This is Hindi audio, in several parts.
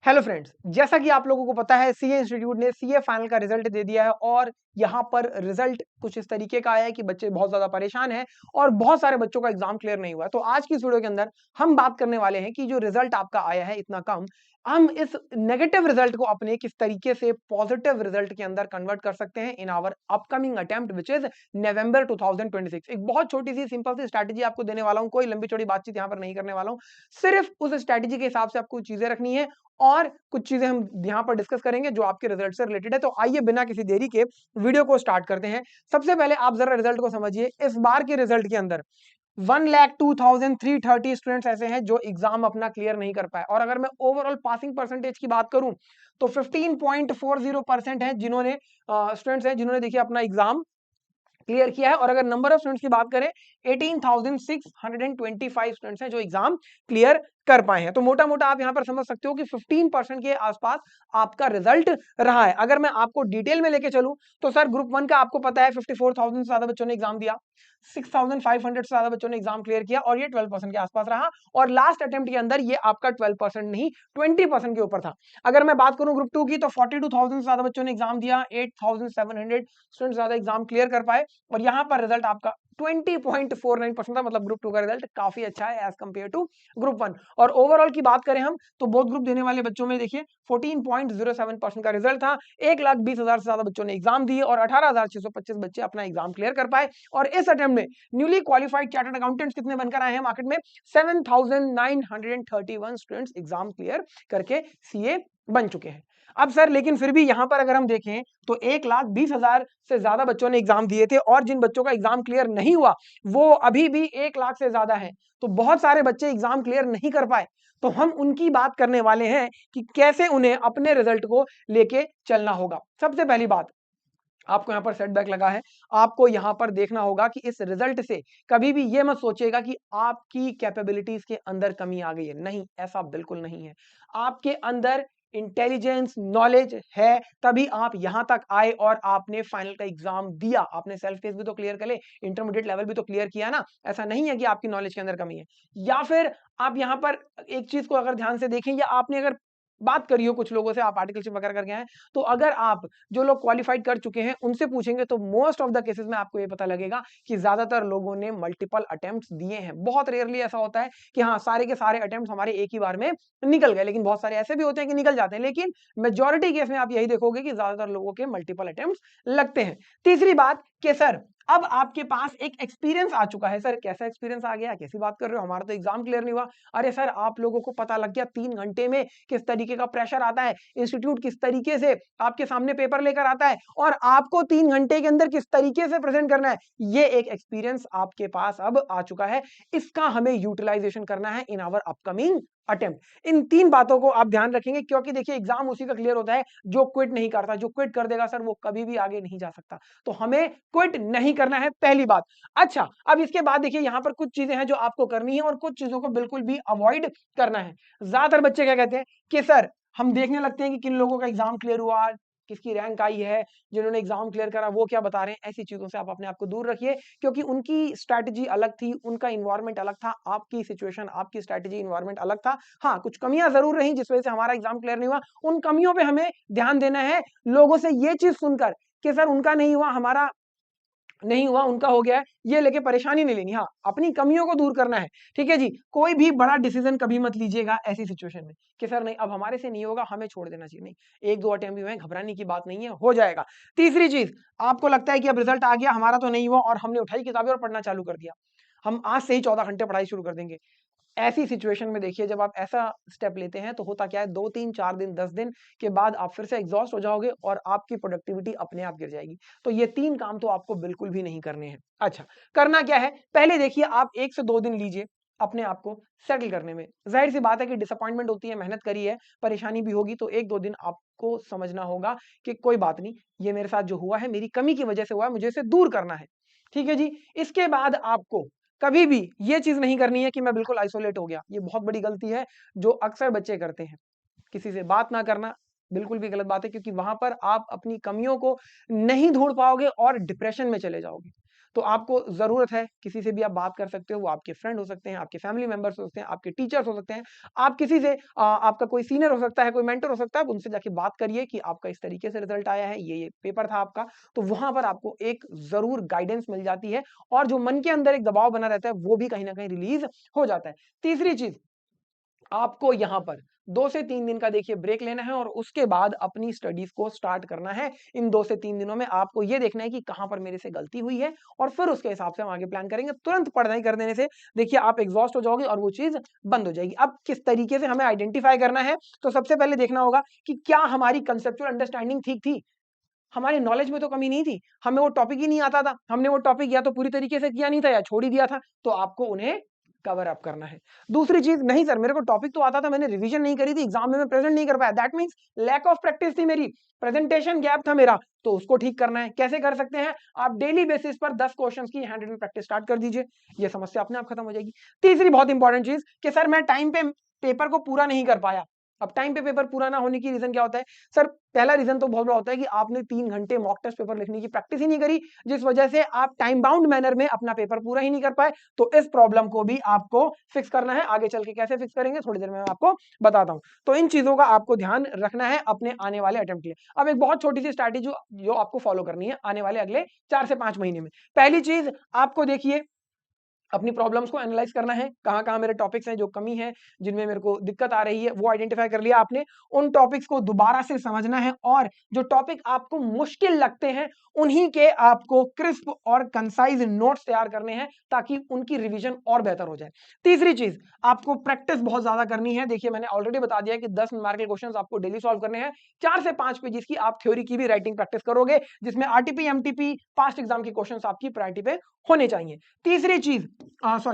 हेलो फ्रेंड्स, जैसा कि आप लोगों को पता है सीए इंस्टीट्यूट ने सीए फाइनल का रिजल्ट दे दिया है और यहाँ पर रिजल्ट कुछ इस तरीके का आया है कि बच्चे बहुत ज्यादा परेशान हैं और बहुत सारे बच्चों का एग्जाम क्लियर नहीं हुआ है। तो आज की इस वीडियो के अंदर हम बात करने वाले हैं कि जो रिजल्ट आपका आया है इतना कम, हम इस नेगेटिव रिजल्ट को अपने किस तरीके से पॉजिटिव रिजल्ट के अंदर कन्वर्ट कर सकते हैं in our upcoming attempt which is November 2026। एक बहुत छोटी सी सिंपल सी स्ट्रैटेजी आपको देने वाला हूं, कोई लंबी चौड़ी बातचीत यहाँ पर नहीं करने वाला हूं। सिर्फ उस स्ट्रैटेजी के हिसाब से आपको चीजें रखनी है और कुछ चीजें हम यहाँ पर डिस्कस करेंगे जो आपके रिजल्ट से रिलेटेड है। तो आइए बिना किसी देरी के वीडियो को स्टार्ट करते हैं। सबसे पहले आप जरा रिजल्ट को समझिए। इस बार के रिजल्ट के अंदर 1,02,330 स्टूडेंट्स ऐसे हैं जो एग्जाम अपना क्लियर नहीं कर पाए और अगर मैं ओवरऑल पासिंग परसेंटेज की बात करूं तो 15.40% है जिन्होंने स्टूडेंट्स हैं जिन्होंने देखिए अपना एग्जाम क्लियर किया है। और अगर नंबर ऑफ स्टूडेंट्स की बात करें 18,625 स्टूडेंट्स हैं जो एग्जाम क्लियर कर पाए हैं। तो मोटा मोटा आप यहां पर समझ सकते हो कि 15% के आसपास आपका रिजल्ट रहा है। अगर मैं आपको डिटेल में लेके चलूं तो सर ग्रुप 1 का आपको पता है 54,000 से ज्यादा बच्चों ने एग्जाम दिया, 6,500 से ज्यादा बच्चों ने एग्जाम क्लियर किया और ये 12% के आसपास रहा। और लास्ट अटेम्प्ट के अंदर ये आपका 12% नहीं 20% के ऊपर था। अगर मैं बात करूं ग्रुप 2 की तो 42,000 से ज्यादा बच्चों ने एग्जाम दिया, 8,700 स्टूडेंट ज्यादा एग्जाम क्लियर कर पाए और यहां पर रिजल्ट आपका 20.49% था। मतलब ग्रुप 2 का रिजल्ट काफी अच्छा है एज कंपेयर टू ग्रुप 1। और ओवरऑल की बात करें हम तो बोथ ग्रुप देने वाले बच्चों में देखिए 14.07% का रिजल्ट था। 1,20,000 से ज्यादा बच्चों ने एग्जाम दिए और 18,625 बच्चे अपना एग्जाम क्लियर कर पाए। और इस अटेम्प्ट में न्यूली क्वालिफाइड चार्टर्ड अकाउंटेंट्स कितने बनकर आए हैं मार्केट में? 7,931 स्टूडेंट्स एग्जाम क्लियर करके सीए बन चुके हैं। अब सर लेकिन फिर भी यहां पर अगर हम देखें तो 1,20,000 से ज्यादा बच्चों ने एग्जाम दिए थे और जिन बच्चों का एग्जाम क्लियर नहीं हुआ वो अभी भी 1,00,000 से ज्यादा है। तो बहुत सारे बच्चे एग्जाम क्लियर नहीं कर पाए। तो हम उनकी बात करने वाले हैं कि कैसे उन्हें अपने रिजल्ट को लेके चलना होगा। सबसे पहली बात, आपको यहाँ पर सेटबैक लगा है, आपको यहाँ पर देखना होगा कि इस रिजल्ट से कभी भी ये मत सोचिएगा कि आपकी कैपेबिलिटीज के अंदर कमी आ गई है। नहीं, ऐसा बिल्कुल नहीं है। आपके अंदर इंटेलिजेंस नॉलेज है, तभी आप यहां तक आए और आपने फाइनल का एग्जाम दिया। आपने सेल्फ टेस्ट भी तो क्लियर कर ले, इंटरमीडिएट लेवल भी तो क्लियर किया ना। ऐसा नहीं है कि आपकी नॉलेज के अंदर कमी है। या फिर आप यहां पर एक चीज को अगर ध्यान से देखें, या आपने अगर बात करी हो कुछ लोगों से, आप आर्टिकलशिप वगैरह करके आए, तो अगर आप जो लोग क्वालिफाइड कर चुके हैं उनसे पूछेंगे तो मोस्ट ऑफ द केसेस में आपको ये पता लगेगा कि ज्यादातर लोगों ने मल्टीपल अटेम्प्ट्स दिए हैं। बहुत रेयरली ऐसा होता है कि हाँ सारे के सारे अटेम्प्ट्स हमारे एक ही बार में निकल गए, लेकिन बहुत सारे ऐसे भी होते हैं कि निकल जाते हैं। लेकिन मेजॉरिटी केस में आप यही देखोगे कि ज्यादातर लोगों के मल्टीपल अटेम्प्ट्स लगते हैं। तीसरी बात कि सर अब आपके पास एक एक्सपीरियंस आ चुका है। सर कैसा एक्सपीरियंस आ गया, कैसी बात कर रहे हो, हमारा तो एग्जाम क्लियर नहीं हुआ। अरे सर आप लोगों को पता लग गया 3 घंटे में किस तरीके का प्रेशर आता है, इंस्टीट्यूट किस तरीके से आपके सामने पेपर लेकर आता है और आपको 3 घंटे के अंदर किस तरीके से प्रेजेंट करना है। ये एक एक्सपीरियंस आपके पास अब आ चुका है, इसका हमें यूटिलाइजेशन करना है इन आवर अपकमिंग अटेम्प्ट। इन 3 बातों को आप ध्यान रखेंगे क्योंकि देखिए एग्जाम उसी का क्लियर होता है जो क्विट नहीं करता। जो क्विट कर देगा सर वो कभी भी आगे नहीं जा सकता। तो हमें क्विट नहीं करना है, पहली बात। अच्छा, अब इसके बाद देखिए यहां पर कुछ चीजें हैं जो आपको करनी है और कुछ चीजों को बिल्कुल भी अवॉइड करना है। ज्यादातर बच्चे क्या कहते हैं कि सर हम देखने लगते हैं कि किन लोगों का एग्जाम क्लियर हुआ, किसकी रैंक आई है, जिन्होंने एग्जाम क्लियर करा वो क्या बता रहे हैं। ऐसी चीजों से आप अपने आप को दूर रखिए क्योंकि उनकी स्ट्रैटेजी अलग थी, उनका इन्वायरमेंट अलग था, आपकी सिचुएशन आपकी स्ट्रैटेजी इन्वायरमेंट अलग था। हाँ कुछ कमियां जरूर रही जिस वजह से हमारा एग्जाम क्लियर नहीं हुआ, उन कमियों पे हमें ध्यान देना है। लोगों से ये चीज सुनकर कि सर उनका नहीं हुआ हमारा नहीं हुआ, उनका हो गया है, ये लेके परेशानी नहीं लेनी। हाँ अपनी कमियों को दूर करना है, ठीक है जी। कोई भी बड़ा डिसीजन कभी मत लीजिएगा ऐसी सिचुएशन में कि सर नहीं अब हमारे से नहीं होगा, हमें छोड़ देना चाहिए। नहीं, 1-2 अटेम्प्ट हुए हैं, घबराने की बात नहीं है, हो जाएगा। तीसरी चीज, आपको लगता है कि अब रिजल्ट आ गया हमारा तो नहीं हुआ और हमने उठाई किताबें और पढ़ना चालू कर दिया, हम आज से ही 14 घंटे पढ़ाई शुरू कर देंगे। ऐसी सिचुएशन में देखिए जब आप ऐसा स्टेप लेते हैं तो होता क्या है, 2-3-4 दिन 10 दिन के बाद आप फिर से एग्जॉस्ट हो जाओगे और आपकी प्रोडक्टिविटी अपने आप गिर जाएगी। तो ये 3 काम तो आपको बिल्कुल भी नहीं करने हैं। अच्छा, करना क्या है, पहले देखिए आप 1 से 2 दिन लीजिए अपने आप को सेटल करने में। जाहिर सी बात है कि डिसअपॉइंटमेंट होती है, मेहनत करी है, परेशानी भी होगी, तो 1-2 दिन आपको समझना होगा कि कोई बात नहीं, ये मेरे साथ जो हुआ है मेरी कमी की वजह से हुआ है, मुझे इसे दूर करना है। ठीक है जी। इसके बाद आपको कभी भी ये चीज नहीं करनी है कि मैं बिल्कुल आइसोलेट हो गया। ये बहुत बड़ी गलती है जो अक्सर बच्चे करते हैं। किसी से बात ना करना बिल्कुल भी गलत बात है क्योंकि वहां पर आप अपनी कमियों को नहीं ढूंढ पाओगे और डिप्रेशन में चले जाओगे। तो आपको जरूरत है, किसी से भी आप बात कर सकते हो, वो आपके फ्रेंड हो सकते हैं, आपके फैमिली मेंबर्स हो सकते हैं, आपके टीचर्स हो सकते हैं, आप किसी से आपका कोई सीनियर हो सकता है, कोई मेंटर हो सकता है, आप उनसे जाके बात करिए कि आपका इस तरीके से रिजल्ट आया है, ये पेपर था आपका। तो वहां पर आपको एक जरूर गाइडेंस मिल जाती है और जो मन के अंदर एक दबाव बना रहता है वो भी कहीं ना कहीं रिलीज हो जाता है। तीसरी चीज, आपको यहाँ पर 2 से 3 दिन का देखिए ब्रेक लेना है और उसके बाद अपनी स्टडीज को स्टार्ट करना है। इन 2 से 3 दिनों में आपको ये देखना है कि कहाँ पर मेरे से गलती हुई है और फिर उसके हिसाब से हम आगे प्लान करेंगे। तुरंत पढ़ाई कर देने से देखिए आप एग्जॉस्ट हो जाओगे और वो चीज बंद हो जाएगी। अब किस तरीके से हमें आइडेंटिफाई करना है, तो सबसे पहले देखना होगा कि क्या हमारी कंसेप्चुअल अंडरस्टैंडिंग ठीक थी, हमारी नॉलेज में तो कमी नहीं थी, हमें वो टॉपिक ही नहीं आता था, हमने वो टॉपिक या तो पूरी तरीके से किया नहीं था या छोड़ ही दिया था, तो आपको उन्हें कवर अप करना है। दूसरी चीज, नहीं सर मेरे को टॉपिक तो आता था, मैंने रिवीजन नहीं करी थी, एग्जाम में मैं प्रेजेंट नहीं कर पाया, that means lack of practice थी मेरी, प्रेजेंटेशन गैप था मेरा, तो उसको ठीक करना है। कैसे कर सकते हैं, आप डेली बेसिस पर 10 क्वेश्चंस की हैंड रिटन प्रैक्टिस स्टार्ट कर दीजिए, ये समस्या अपने आप खत्म हो जाएगी। तीसरी बहुत इंपॉर्टेंट चीज कि सर मैं टाइम पे पेपर को पूरा नहीं कर पाया। अब टाइम पे पेपर पूरा ना होने की रीजन क्या होता है, सर पहला रीजन तो बहुत बड़ा होता है कि आपने 3 घंटे मॉक टेस्ट पेपर लिखने की प्रैक्टिस ही नहीं करी, जिस वजह से आप टाइम बाउंड मैनर में अपना पेपर पूरा ही नहीं कर पाए। तो इस प्रॉब्लम को भी आपको फिक्स करना है। आगे चल के कैसे फिक्स करेंगे थोड़ी देर में मैं आपको बताता हूं। तो इन चीजों का आपको ध्यान रखना है अपने आने वाले अटेम्प्ट के लिए। अब एक बहुत छोटी सी स्ट्रैटेजी जो आपको फॉलो करनी है आने वाले अगले 4 से 5 महीने में। पहली चीज, आपको देखिए अपनी प्रॉब्लम्स को एनालाइज करना है, कहां कहां मेरे टॉपिक्स हैं जो कमी है, जिनमें मेरे को दिक्कत आ रही है, वो आइडेंटिफाई कर लिया आपने। उन टॉपिक्स को दोबारा से समझना है और जो टॉपिक आपको मुश्किल लगते हैं उन्हीं के आपको क्रिस्प और कंसाइज नोट्स तैयार करने हैं ताकि उनकी रिवीजन और बेहतर हो जाए। तीसरी चीज, आपको प्रैक्टिस बहुत ज्यादा करनी है। देखिए मैंने ऑलरेडी बता दिया कि 10 मार्क के क्वेश्चंस आपको डेली सॉल्व करने हैं। 4 से 5 पेजेस की आप थ्योरी की भी राइटिंग प्रैक्टिस करोगे, जिसमें आरटीपी एमटीपी पास्ट एग्जाम के क्वेश्चंस आपकी प्रायोरिटी पे होने चाहिए। तीसरी चीज,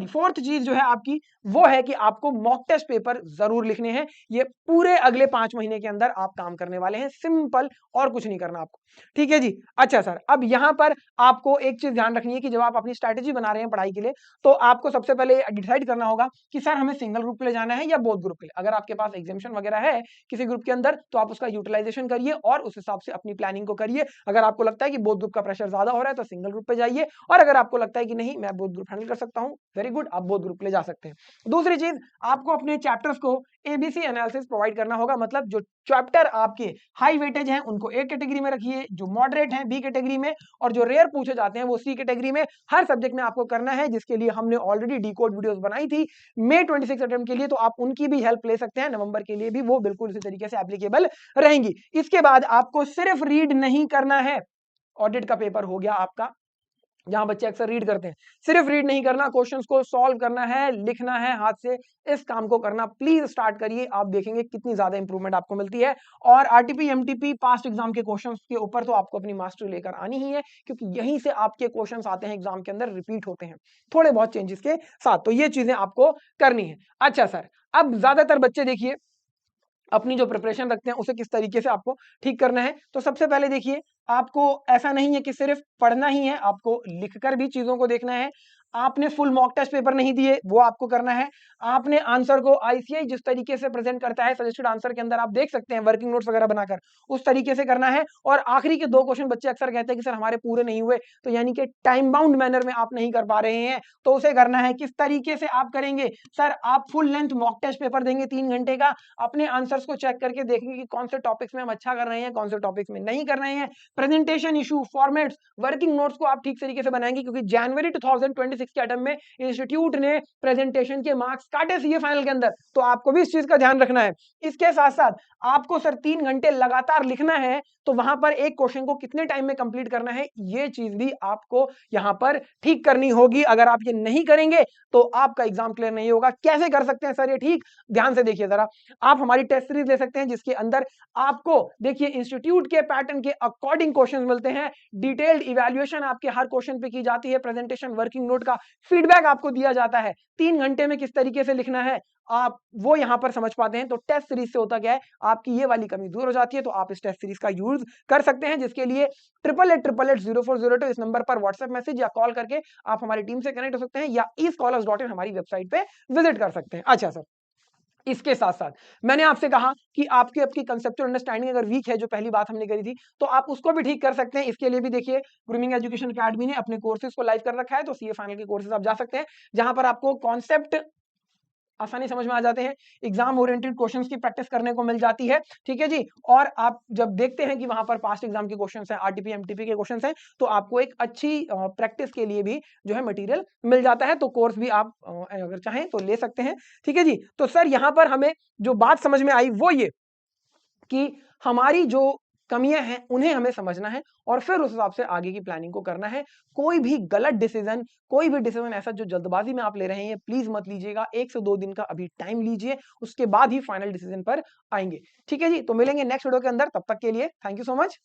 फोर्थ चीज जो है आपकी, वो है कि आपको मॉक टेस्ट पेपर जरूर लिखने हैं। ये पूरे अगले 5 महीने के अंदर आप काम करने वाले हैं, सिंपल, और कुछ नहीं करना आपको। ठीक है जी। अच्छा सर, अब यहां पर आपको एक चीज ध्यान रखनी है कि जब आप अपनी स्ट्रैटेजी बना रहे हैं पढ़ाई के लिए, तो आपको सबसे पहले डिसाइड करना होगा कि सर हमें सिंगल ग्रुप के लिए जाना है या बोथ ग्रुप के लिए। अगर आपके पास एग्जामिशन वगैरह है किसी ग्रुप के अंदर, तो आप उसका यूटिलाइजेशन करिए और उस हिसाब से अपनी प्लानिंग को करिए। अगर आपको लगता है कि बोथ ग्रुप का प्रेशर ज्यादा हो रहा है तो सिंगल ग्रुप पे जाइए, और अगर आपको लगता है कि नहीं मैं बोथ ग्रुप हैंडल कर सकता हूं, वेरी गुड, आप बोथ ग्रुप ले जा सकते हैं। दूसरी चीज, आपको अपने चैप्टर्स को एबीसी एनालिसिस प्रोवाइड करना होगा, मतलब जो चैप्टर आपके हाई वेटेज हैं उनको ए कैटेगरी में रखिए, जो मॉडरेट हैं बी कैटेगरी में, और जो रेयर पूछे जाते हैं वो सी कैटेगरी में। हर सब्जेक्ट में आपको करना है, जिसके लिए हमने ऑलरेडी डिकोड वीडियोस बनाई थी May 26 अटेम्प्ट के लिए, तो आप उनकी भी हेल्प ले सकते हैं। नवंबर के लिए भी वो बिल्कुल इसी तरीके से एप्लीकेबल रहेंगी। इसके बाद आपको सिर्फ रीड नहीं करना है, ऑडिट का पेपर हो गया आपका, जहां बच्चे अक्सर रीड करते हैं, सिर्फ रीड नहीं करना, क्वेश्चंस को सॉल्व करना है, लिखना है हाथ से। इस काम को करना प्लीज स्टार्ट करिए, आप देखेंगे कितनी ज्यादा इंप्रूवमेंट आपको मिलती है। और आरटीपी एमटीपी पास्ट एग्जाम के क्वेश्चंस के ऊपर तो आपको अपनी मास्टरी लेकर आनी ही है, क्योंकि यहीं से आपके क्वेश्चंस आते हैं एग्जाम के अंदर, रिपीट होते हैं थोड़े बहुत चेंजेस के साथ। तो ये चीजें आपको करनी है। अच्छा सर, अब ज्यादातर बच्चे देखिए अपनी जो प्रिपरेशन रखते हैं उसे किस तरीके से आपको ठीक करना है। तो सबसे पहले देखिए, आपको ऐसा नहीं है कि सिर्फ पढ़ना ही है, आपको लिखकर भी चीजों को देखना है। आपने फुल मॉक टेस्ट पेपर नहीं दिए, वो आपको करना है। आपने आंसर को आईसीआई जिस तरीके से प्रेजेंट करता है सजेस्टेड आंसर के अंदर, आप देख सकते हैं वर्किंग नोट्स वगैरह बनाकर, उस तरीके से करना है। और आखिरी के 2 क्वेश्चन बच्चे अक्सर कहते हैं कि सर हमारे पूरे नहीं हुए, तो यानी कि टाइम बाउंड मैनर में आप नहीं कर पा रहे हैं, तो उसे करना है। किस तरीके से आप करेंगे, सर आप full length mock test paper देंगे 3 घंटे का, अपने आंसर्स को चेक करके देखेंगे कि कौन से टॉपिक्स में हम अच्छा कर रहे हैं, कौन से टॉपिक्स में नहीं कर रहे हैं। Presentation issue, formats, working notes को आप ठीक तरीके से बनाएंगे, क्योंकि जनवरी 2026 के अटेम्प्ट में इंस्टीट्यूट ने प्रेजेंटेशन के मार्क्स काटे सीए फाइनल के अंदर, तो आपको भी इस चीज का ध्यान रखना है। इसके साथ साथ आपको सर 3 घंटे लगातार लिखना है, तो वहां पर एक क्वेश्चन को कितने टाइम में कंप्लीट करना है, ये चीज भी आपको यहां पर ठीक करनी होगी। अगर आप ये नहीं करेंगे तो आपका एग्जाम क्लियर नहीं होगा। कैसे कर सकते हैं सर ये ठीक, ध्यान से देखिए जरा। आप हमारी टेस्ट सीरीज ले सकते हैं, जिसके अंदर आपको देखिए इंस्टीट्यूट के पैटर्न के अकॉर्डिंग क्वेश्चंस मिलते हैं, डिटेल्ड इवैल्यूएशन आपके हर क्वेश्चन पे की जाती है, प्रेजेंटेशन, वर्किंग नोट का फीडबैक आपको दिया जाता है, 3 घंटे में किस तरीके से लिखना है आप वो यहां पर समझ पाते हैं। तो टेस्ट सीरीज से होता क्या है, आपकी ये वाली कमी दूर हो जाती है। तो आप इस टेस्ट सीरीज का यूज कर सकते हैं, जिसके लिए 88880402 इस नंबर पर व्हाट्सएप मैसेज या कॉल करके आप हमारी टीम से कनेक्ट हो सकते हैं, या escholars.in हमारी वेबसाइट पे विजिट कर सकते हैं। अच्छा सर, इसके साथ साथ मैंने आपसे कहा कि आपकी कंसेप्चुअल अंडरस्टैंडिंग अगर वीक है, जो पहली बात हमने करी थी, तो आप उसको भी ठीक कर सकते हैं। इसके लिए भी देखिए ग्रूमिंग एजुकेशन अकेडमी ने अपने कोर्सेज को लाइव कर रखा है, तो सीए फाइनल के कोर्सेज आप जा सकते हैं, जहां पर आपको कॉन्सेप्ट आसानी समझ में आ जाते हैं, एग्जाम ओरिएंटेड क्वेश्चंस की प्रैक्टिस करने को मिल जाती है। ठीक है जी, और आप जब देखते हैं कि वहां पर पास्ट एग्जाम के क्वेश्चंस हैं, आरटीपी एमटीपी के क्वेश्चंस हैं, तो आपको एक अच्छी प्रैक्टिस के लिए भी जो है मटेरियल मिल जाता है। तो कोर्स भी आप अगर चाहें तो ले सकते हैं। ठीक है जी, तो सर यहां पर हमें जो बात समझ में आई वो ये कि हमारी जो कमियां हैं उन्हें हमें समझना है और फिर उस हिसाब से आगे की प्लानिंग को करना है। कोई भी गलत डिसीजन, कोई भी डिसीजन ऐसा जो जल्दबाजी में आप ले रहे हैं, प्लीज मत लीजिएगा। 1 से 2 दिन का अभी टाइम लीजिए, उसके बाद ही फाइनल डिसीजन पर आएंगे। ठीक है जी, तो मिलेंगे नेक्स्ट वीडियो के अंदर, तब तक के लिए थैंक यू सो मच।